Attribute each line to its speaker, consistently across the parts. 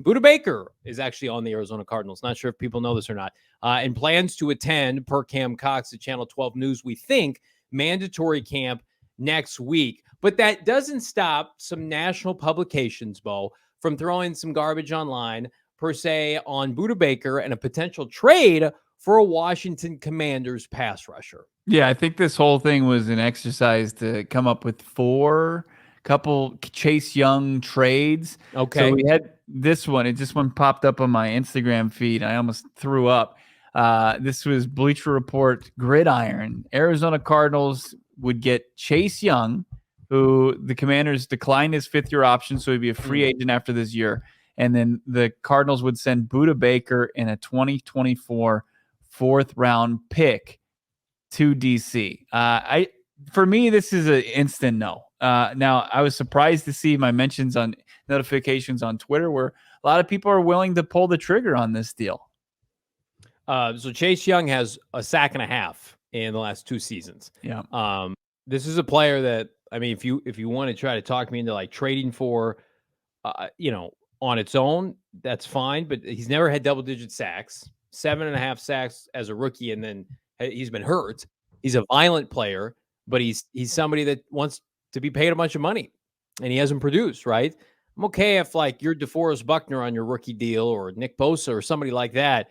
Speaker 1: Budda Baker is actually on the Arizona Cardinals. Not sure if people know this or not. And plans to attend, per Cam Cox at Channel 12 News, we think, mandatory camp next week. But that doesn't stop some national publications, Bo, from throwing some garbage online, per se, on Budda Baker and a potential trade for a Washington Commanders pass rusher.
Speaker 2: Yeah, I think this whole thing was an exercise to come up with couple Chase Young trades.
Speaker 1: Okay.
Speaker 2: So we had this one. It just one popped up on my Instagram feed. I almost threw up. This was Bleacher Report Gridiron. Arizona Cardinals would get Chase Young, who the Commanders declined his fifth-year option, so he'd be a free agent after this year. And then the Cardinals would send Budda Baker in a 2024 fourth-round pick to DC. For me, this is an instant no. Now, I was surprised to see my mentions on notifications on Twitter where a lot of people are willing to pull the trigger on this deal.
Speaker 1: So Chase Young has a sack and a half in the last 2 seasons.
Speaker 2: Yeah.
Speaker 1: This is a player that, I mean, if you want to try to talk me into like trading for, on its own, that's fine. But he's never had double-digit sacks, 7.5 sacks as a rookie, and then he's been hurt. He's a violent player, but he's somebody that wants to be paid a bunch of money, and he hasn't produced, right? I'm okay if like you're DeForest Buckner on your rookie deal or Nick Bosa or somebody like that,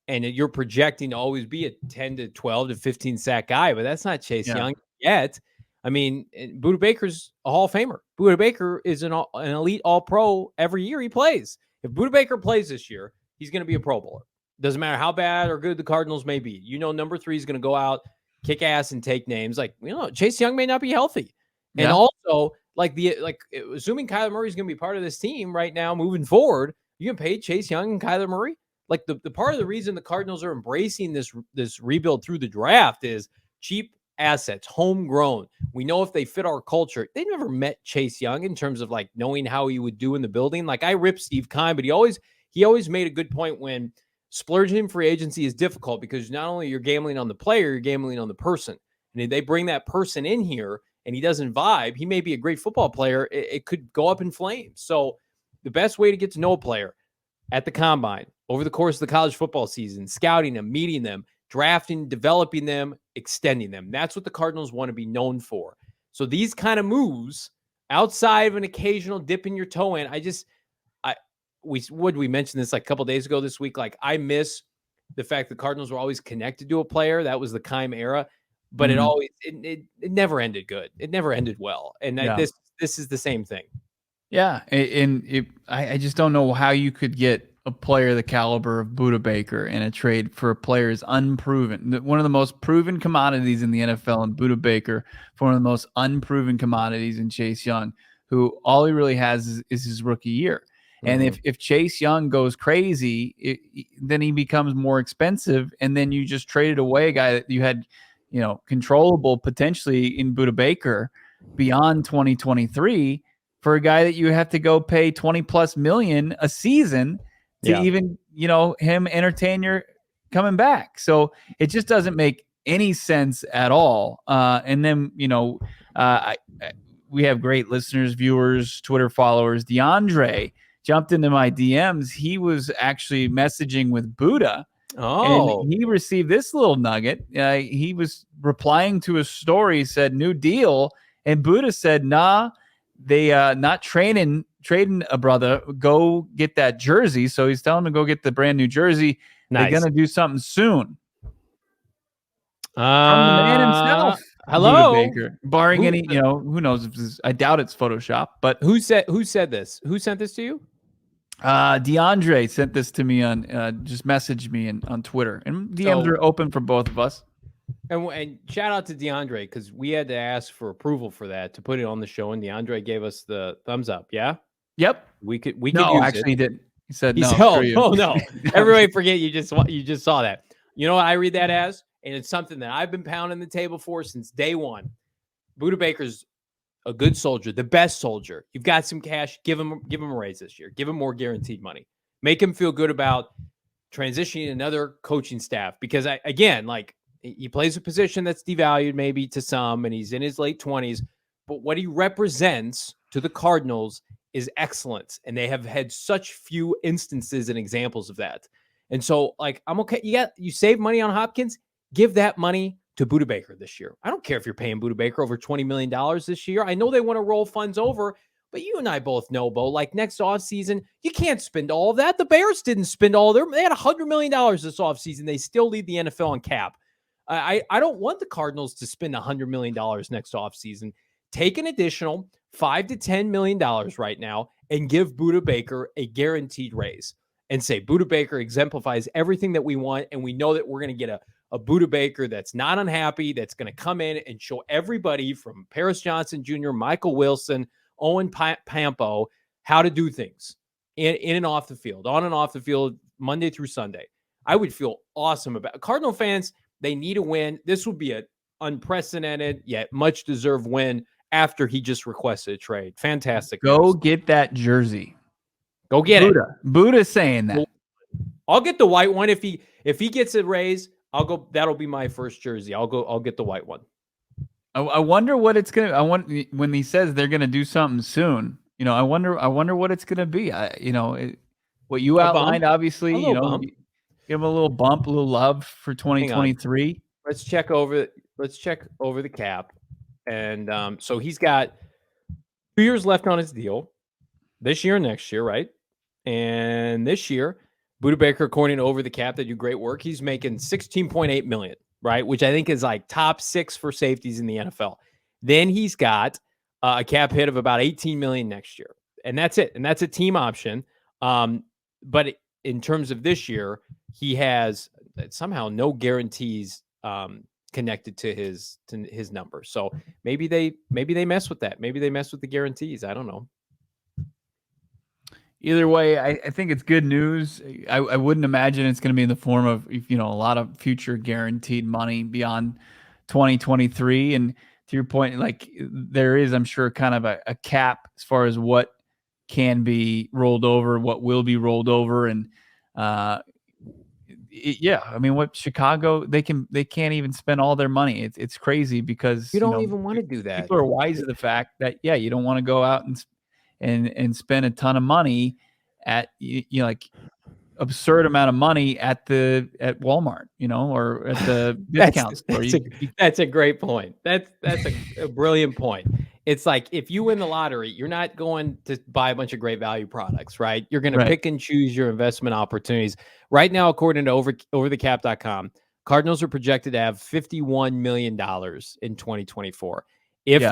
Speaker 1: and you're projecting to always be a 10 to 12 to 15 sack guy, but that's not Chase Young yet. I mean, Budda Baker's a Hall of Famer. Budda Baker is an elite all-pro every year he plays. If Budda Baker plays this year, he's going to be a Pro Bowler. Doesn't matter how bad or good the Cardinals may be. Number 3 is going to go out, kick ass, and take names. Like, Chase Young may not be healthy. And also, assuming Kyler Murray is going to be part of this team right now moving forward, you can pay Chase Young and Kyler Murray. Like the part of the reason the Cardinals are embracing this rebuild through the draft is cheap assets, homegrown. We know if they fit our culture. They never met Chase Young in terms of like knowing how he would do in the building. Like I rip Steve Keim, but he always made a good point when splurging free agency is difficult because not only you're gambling on the player, you're gambling on the person. And if they bring that person in here and he doesn't vibe, he may be a great football player. It could go up in flames. So the best way to get to know a player at the combine, over the course of the college football season, scouting them, meeting them, drafting, developing them, extending them. That's what the Cardinals want to be known for. So these kind of moves, outside of an occasional dipping your toe in, we mentioned this like a couple days ago this week. Like I miss the fact the Cardinals were always connected to a player. That was the Keim era, but it never ended good. It never ended well. And this is the same thing.
Speaker 2: Yeah. And I just don't know how you could get a player the caliber of Budda Baker in a trade for a player is unproven. One of the most proven commodities in the NFL in Budda Baker for one of the most unproven commodities in Chase Young, who all he really has is his rookie year. And if Chase Young goes crazy, then he becomes more expensive. And then you just traded away a guy that you had, controllable potentially in Budda Baker beyond 2023 for a guy that you have to go pay $20+ million a season to even, him entertain your coming back. So it just doesn't make any sense at all. And then, we have great listeners, viewers, Twitter followers. DeAndre jumped into my DMs. He was actually messaging with Budda.
Speaker 1: Oh,
Speaker 2: and he received this little nugget. He was replying to a story, said new deal. And Budda said, nah, they not trading a brother, go get that jersey. So he's telling him to go get the brand new jersey. Nice. They're going to do something soon. From the man himself.
Speaker 1: Hello.
Speaker 2: Budda Baker. Barring any, who knows? I doubt it's Photoshop, but
Speaker 1: who said this? Who sent this to you?
Speaker 2: DeAndre sent this to me on, just messaged me on Twitter, and DMs are open for both of us.
Speaker 1: And shout out to DeAndre, because we had to ask for approval for that to put it on the show, and DeAndre gave us the thumbs up. Yeah.
Speaker 2: Yep.
Speaker 1: We could use
Speaker 2: actually
Speaker 1: it.
Speaker 2: He didn't. He said no.
Speaker 1: No. Everybody forget you just saw that. You know what I read that as? And it's something that I've been pounding the table for since day one. Budda Baker's a good soldier, the best soldier. You've got some cash. Give him a raise this year. Give him more guaranteed money. Make him feel good about transitioning another coaching staff. Because he plays a position that's devalued maybe to some, and he's in his late 20s. But what he represents to the Cardinals is excellence. And they have had such few instances and examples of that. And so, like, I'm okay. You save money on Hopkins, give that money to Budda Baker this year. I don't care if you're paying Budda Baker over $20 million this year. I know they want to roll funds over, but you and I both know, Bo, like next offseason, you can't spend all of that. The Bears didn't spend all they had $100 million this offseason. They still lead the NFL in cap. I don't want the Cardinals to spend $100 million next offseason. Take an additional $5 to $10 million right now and give Budda Baker a guaranteed raise and say Budda Baker exemplifies everything that we want. And we know that we're going to get a Budda Baker that's not unhappy, that's going to come in and show everybody from Paris Johnson Jr., Michael Wilson, Owen Pampo, how to do things in and off the field, on and off the field, Monday through Sunday. I would feel awesome about it. Cardinal fans. They need a win. This would be an unprecedented yet much deserved win after he just requested a trade. Fantastic.
Speaker 2: Go get that jersey.
Speaker 1: Go get it.
Speaker 2: Budda's saying that.
Speaker 1: I'll get the white one if he gets a raise. I'll go. That'll be my first jersey. I'll get the white one.
Speaker 2: I wonder what it's gonna. I want when he says they're gonna do something soon. I wonder what it's gonna be. What you outlined, obviously.
Speaker 1: Bump.
Speaker 2: Give him a little bump, a little love for 2023.
Speaker 1: Let's check over the cap, and so he's got 2 years left on his deal, this year and next year, right? And this year, Budda Baker, according to Over the Cap, they do great work. He's making $16.8 million, right? Which I think is like top 6 for safeties in the NFL. Then he's got a cap hit of about $18 million next year, and that's it. And that's a team option. But in terms of this year, he has somehow no guarantees connected to his number. So maybe they mess with that. Maybe they mess with the guarantees. I don't know.
Speaker 2: Either way, I think it's good news. I wouldn't imagine it's going to be in the form of a lot of future guaranteed money beyond 2023. And to your point, like there is, I'm sure, kind of a cap as far as what can be rolled over, what will be rolled over, and what Chicago they can't even spend all their money. It's crazy because
Speaker 1: you don't even want to do that.
Speaker 2: People are wise to the fact that you don't want to go out and spend a ton of money at like absurd amount of money at Walmart, or at the discount store.
Speaker 1: That's a great point. That's a brilliant point. It's like if you win the lottery, you're not going to buy a bunch of great value products, right? You're going to pick and choose your investment opportunities. Right now, according to overthecap.com, Cardinals are projected to have $51 million in 2024. If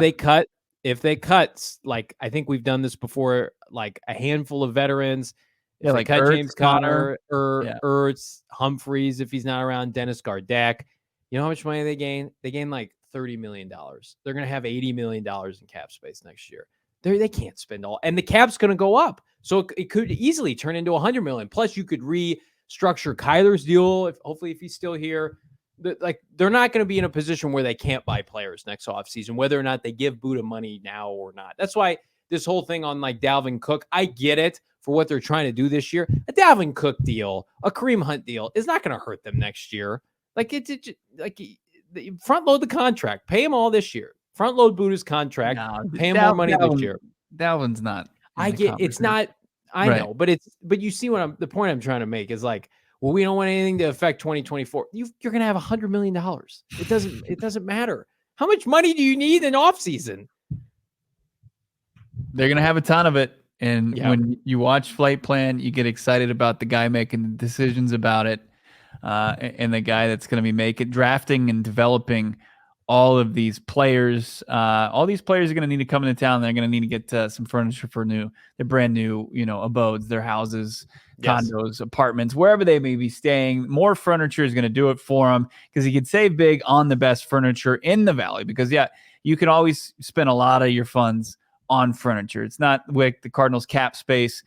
Speaker 1: they cut, like I think we've done this before, like a handful of veterans. If they cut Ertz, James Conner, Ertz, Humphreys, if he's not around, Dennis Gardeck, you know how much money they gain? They gain like $30 million. They're going to have $80 million in cap space next year. They can't spend all, and the cap's going to go up. So it could easily turn into $100 million. Plus, you could restructure Kyler's deal. Hopefully, if he's still here, they're not going to be in a position where they can't buy players next offseason, whether or not they give Budda money now or not. That's why this whole thing on like Dalvin Cook, I get it for what they're trying to do this year. A Dalvin Cook deal, a Kareem Hunt deal is not going to hurt them next year. Front load the contract, pay him all this year. Front load Budda's contract, pay him more money this year.
Speaker 2: Dalvin's not.
Speaker 1: I get it's not. I know, but you see the point I'm trying to make is like, well, we don't want anything to affect 2024. You're going to have $100 million. It doesn't matter. How much money do you need in off season?
Speaker 2: They're going to have a ton of it. And when you watch Flight Plan, you get excited about the guy making the decisions about it. And the guy that's going to be drafting and developing all of these players. All these players are going to need to come into town. They're going to need to get some furniture for their brand new, abodes, their houses, condos, apartments, wherever they may be staying. More furniture is going to do it for them because you can save big on the best furniture in the Valley. Because you can always spend a lot of your funds on furniture. It's not like the Cardinals cap space,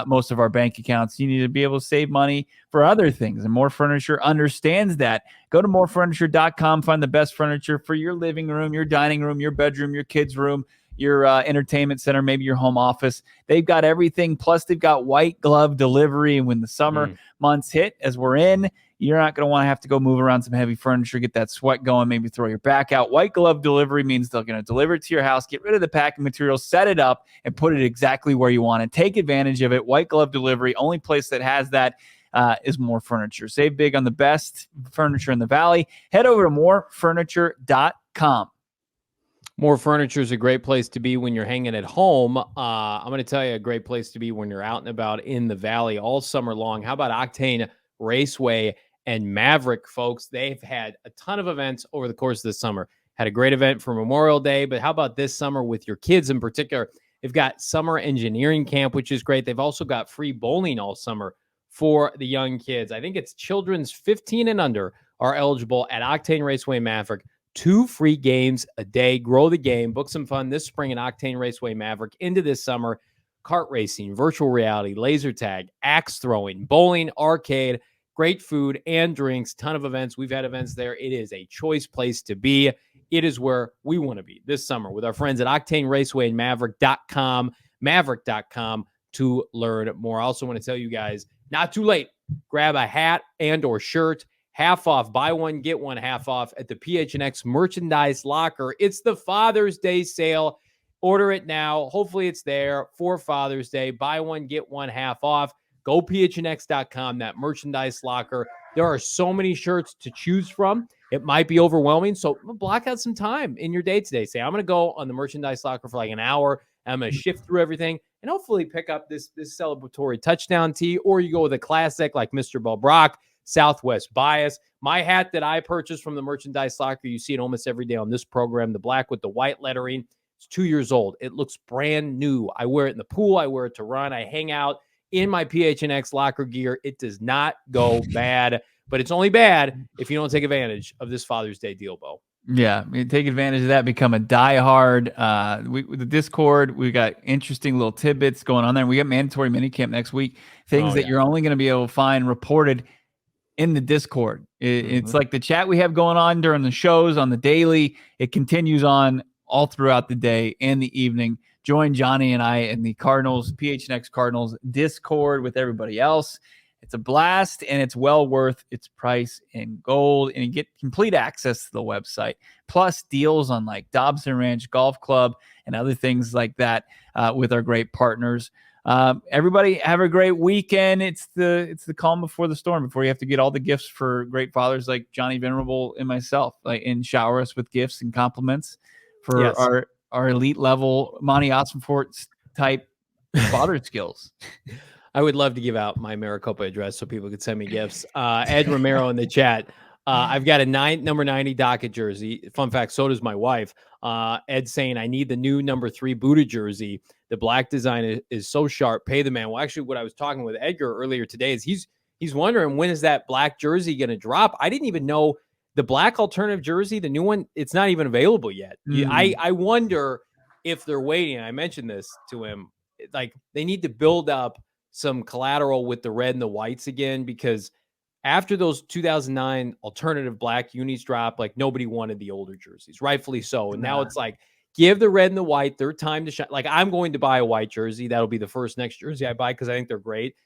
Speaker 2: most of our bank accounts. You need to be able to save money for other things, and More Furniture understands that. Go to morefurniture.com, find the best furniture for your living room, your dining room, your bedroom, your kids' room, your entertainment center, maybe your home office. They've got everything. Plus, they've got white glove delivery. And when the summer months hit, as we're in, You're not going to want to have to go move around some heavy furniture, get that sweat going, maybe throw your back out. White glove delivery means they're going to deliver it to your house, get rid of the packing material, set it up, and put it exactly where you want it. Take advantage of it. White glove delivery, only place that has that is More Furniture. Save big on the best furniture in the Valley. Head over to morefurniture.com.
Speaker 1: More Furniture is a great place to be when you're hanging at home. I'm going to tell you a great place to be when you're out and about in the Valley all summer long. How about Octane Raceway and Maverick, folks? They've had a ton of events over the course of the summer. Had a great event for Memorial Day, but how about this summer with your kids in particular? They've got summer engineering camp, which is great. They've also got free bowling all summer for the young kids. I think it's children's 15 and under are eligible at Octane Raceway Maverick. 2 free games a day. Grow the game. Book some fun this spring at Octane Raceway Maverick into this summer. Kart racing, virtual reality, laser tag, axe throwing, bowling, arcade, great food and drinks, ton of events. We've had events there. It is a choice place to be. It is where we want to be this summer with our friends at Octane Raceway and Maverick.com, Maverick.com to learn more. I also want to tell you guys, not too late. Grab a hat and or shirt. Half off, buy one, get one half off at the PHNX Merchandise Locker. It's the Father's Day sale. Order it now. Hopefully it's there for Father's Day. Buy one, get one half off. Go PHNX.com, that merchandise locker. There are so many shirts to choose from. It might be overwhelming, so block out some time in your day today. Say, I'm going to go on the merchandise locker for like an hour. I'm going to shift through everything and hopefully pick up this celebratory touchdown tee, or you go with a classic like Mr. Brack, Southwest Bias. My hat that I purchased from the merchandise locker, you see it almost every day on this program, the black with the white lettering. It's 2 years old. It looks brand new. I wear it in the pool. I wear it to run. I hang out in my PHNX locker gear. It does not go bad, but it's only bad if you don't take advantage of this Father's Day deal, Bo.
Speaker 2: Yeah, take advantage of that. Become a diehard. With the Discord, we got interesting little tidbits going on there. We got mandatory minicamp next week. Things that you're only going to be able to find reported in the Discord. It's like the chat we have going on during the shows on the daily. It continues on all throughout the day and the evening. Join Johnny and I in the Cardinals, PHNX Cardinals Discord with everybody else. It's a blast, and it's well worth its price in gold, and you get complete access to the website, plus deals on like Dobson Ranch Golf Club and other things like that with our great partners. Everybody have a great weekend. It's the calm before the storm, before you have to get all the gifts for great fathers like Johnny Venerable and myself, and shower us with gifts and compliments for our elite level Monty Ossenfort type father skills.
Speaker 1: I would love to give out my Maricopa address so people could send me gifts. Ed Romero in the chat. I've got a number 90 Docket jersey. Fun fact, so does my wife. Ed saying, I need the new number 3 Budda jersey. The black design is so sharp. Pay the man. Well, actually, what I was talking with Edgar earlier today is he's wondering, when is that black jersey going to drop? I didn't even know the black alternative jersey, the new one, it's not even available yet. I wonder if they're waiting. I mentioned this to him. Like, they need to build up some collateral with the red and the whites again, because after those 2009 alternative black unis dropped, like, nobody wanted the older jerseys, rightfully so. And now it's like, give the red and the white their time to shine. Like, I'm going to buy a white jersey. That'll be the first next jersey I buy because I think they're great.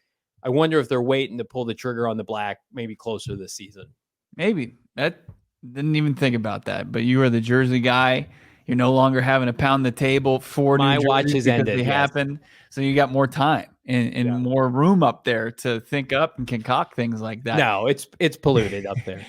Speaker 1: I wonder if they're waiting to pull the trigger on the black maybe closer this season.
Speaker 2: Maybe. That didn't even think about that. But you are the jersey guy. You're no longer having to pound the table for
Speaker 1: my
Speaker 2: new
Speaker 1: watch
Speaker 2: jerseys
Speaker 1: is
Speaker 2: because
Speaker 1: ended.
Speaker 2: They happen. So you got more time and more room up there to think up and concoct things like that.
Speaker 1: No, it's polluted up there.